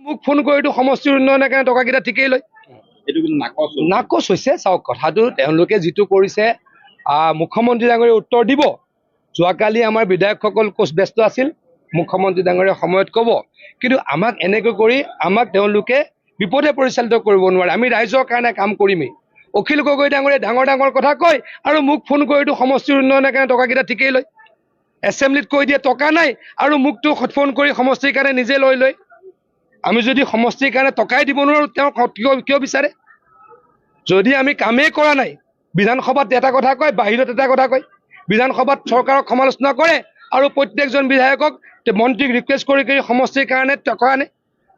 মোক ফোন কৰি সমষ্টিৰ উন্নয়নৰ কাৰণে টকাকেইটা ঠিকেই লয়। নাকচ হৈছে। চাওক কথাটো তেওঁলোকে যিটো কৰিছে মুখ্যমন্ত্ৰী ডাঙৰীয়ে উত্তৰ দিব। যোৱাকালি আমাৰ বিধায়কসকল ব্যস্ত আছিল, মুখ্যমন্ত্ৰী ডাঙৰীয়ে সময়ত ক'ব। কিন্তু আমাক এনেকৈ কৰি আমাক তেওঁলোকে বিপদে পৰিচালিত কৰিব নোৱাৰে। আমি ৰাইজৰ কাৰণে কাম কৰিমেই। অখিল গগৈ ডাঙৰীয়ে ডাঙৰ ডাঙৰ কথা কয় আৰু মোক ফোন কৰি সমষ্টিৰ উন্নয়নৰ কাৰণে টকাকেইটা ঠিকেই লয়। এছেম্বলিত কৈ দিয়ে টকা নাই আৰু মোকতো ফোন কৰি সমষ্টিৰ কাৰণে নিজে লয়। আমি যদি সমষ্টিৰ কাৰণে টকাই দিব নোৱাৰোঁ, তেওঁ কিয় বিচাৰে? যদি আমি কামেই কৰা নাই, বিধানসভাত এটা কথা কয়, বাহিৰত এটা কথা কয়। বিধানসভাত চৰকাৰক সমালোচনা কৰে আৰু প্ৰত্যেকজন বিধায়কক মন্ত্ৰীক ৰিকুৱেষ্ট কৰি সমষ্টিৰ কাৰণে টকা আনে।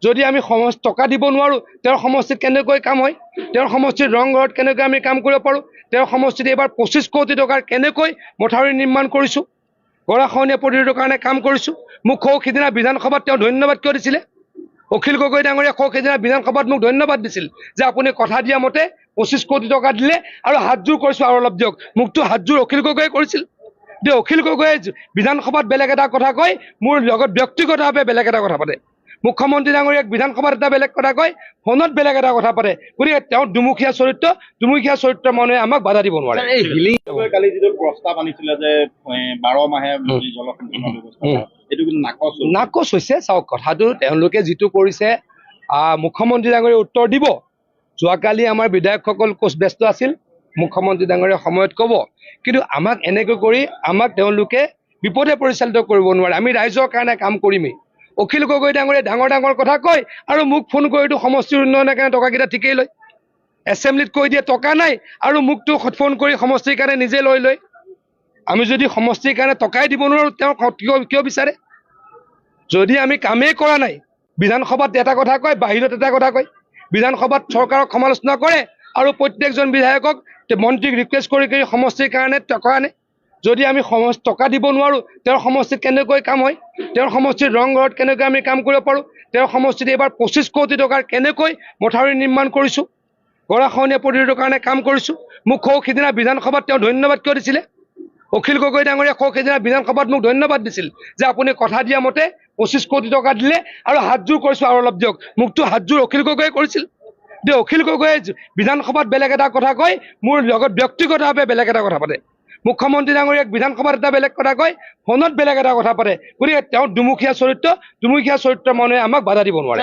যদি আমি টকা দিব নোৱাৰোঁ, তেওঁৰ সমষ্টিত কেনেকৈ কাম হয়? তেওঁৰ সমষ্টিত ৰংঘৰত কেনেকৈ আমি কাম কৰিব পাৰোঁ? তেওঁৰ সমষ্টিত এইবাৰ 25 কোটি টকাৰ কেনেকৈ মথাউৰি নিৰ্মাণ কৰিছোঁ? গৰাখহনীয়া প্ৰতিৰোধৰ কাৰণে কাম কৰিছোঁ। মোক সিদিনা বিধানসভাত তেওঁ ধন্যবাদ কিয় দিছিলে? অখিল গগৈ ডাঙৰীয়া সিদিনা বিধানসভাত মোক ধন্যবাদ দিছিল যে আপুনি কথা দিয়া মতে 25 কোটি টকা দিলে আৰু হাতযোৰ কৰিছোঁ আৰু অলপ দিয়ক। মোকতো হাতযোৰ অখিল গগৈয়ে কৰিছিল। যে অখিল গগৈয়ে বিধানসভাত বেলেগ এটা কথা কয়, মোৰ লগত ব্যক্তিগতভাৱে বেলেগ এটা কথা পাতে। মুখ্যমন্ত্ৰী ডাঙৰীয়াক বিধানসভাত এটা বেলেগ কথা কয়, ফোনত বেলেগ এটা কথা পাতে। গতিকে তেওঁ দুমুখীয়া চৰিত্ৰ মানুহে আমাক বাধা দিব নোৱাৰে। কালি যিটো প্ৰস্তাৱ আনিছিলে যে 12 মাহে জলসিঞ্চনৰ ব্যৱস্থা, এইটো কিন্তু নাকচ হৈছে। চাওক কথাটো তেওঁলোকে যিটো কৰিছে মুখ্যমন্ত্ৰী ডাঙৰীয়ে উত্তৰ দিব। যোৱাকালি আমাৰ বিধায়কসকল ব্যস্ত আছিল, মুখ্যমন্ত্ৰী ডাঙৰীয়ে সময়ত ক'ব। কিন্তু আমাক এনেকৈ কৰি আমাক তেওঁলোকে বিপদে পৰিচালিত কৰিব নোৱাৰে। আমি ৰাইজৰ কাৰণে কাম কৰিমেই। অখিল গগৈ ডাঙৰীয়ে ডাঙৰ ডাঙৰ কথা কয় আৰু মোক ফোন কৰি সমষ্টিৰ উন্নয়নৰ কাৰণে টকাকেইটা ঠিকেই লয়। এছেম্বলিত কৈ দিয়ে টকা নাই আৰু মোকতো ফোন কৰি সমষ্টিৰ কাৰণে নিজে লয়। আমি যদি সমষ্টিৰ কাৰণে টকাই দিব নোৱাৰোঁ, তেওঁ কিয় বিচাৰে? যদি আমি কামেই কৰা নাই, বিধানসভাত এটা কথা কয়, বাহিৰত এটা কথা কয়। বিধানসভাত চৰকাৰক সমালোচনা কৰে আৰু প্ৰত্যেকজন বিধায়কক মন্ত্ৰীক ৰিকুৱেষ্ট কৰি সমষ্টিৰ কাৰণে টকা আনে। যদি আমি টকা দিব নোৱাৰোঁ, তেওঁৰ সমষ্টিত কেনেকৈ কাম হয়? তেওঁৰ সমষ্টিত ৰংঘৰত কেনেকৈ আমি কাম কৰিব পাৰোঁ? তেওঁৰ সমষ্টিত এইবাৰ 25 কোটি টকাৰ কেনেকৈ মথাউৰি নিৰ্মাণ কৰিছোঁ? গৰাখহনীয়া প্ৰতিৰোধৰ কাৰণে কাম কৰিছোঁ। মোক সিদিনা বিধানসভাত তেওঁ ধন্যবাদ কিয় দিছিলে? অখিল গগৈ ডাঙৰীয়া সিদিনা বিধানসভাত মোক ধন্যবাদ দিছিল যে আপুনি কথা দিয়া মতে 25 কোটি টকা দিলে আৰু হাতযোৰ কৰিছোঁ আৰু অলপ দিয়ক। মোকতো হাতযোৰ অখিল গগৈয়ে কৰিছিল। যে অখিল গগৈয়ে বিধানসভাত বেলেগ এটা কথা কয়, মোৰ লগত ব্যক্তিগতভাৱে বেলেগ এটা কথা পাতে। মুখ্যমন্ত্ৰী ডাঙৰীয়াক বিধানসভাত এটা বেলেগ কথা কয়, ফোনত বেলেগ এটা কথা পাতে। গতিকে তেওঁ দুমুখীয়া চৰিত্ৰ মানুহে আমাক বাধা দিব নোৱাৰে।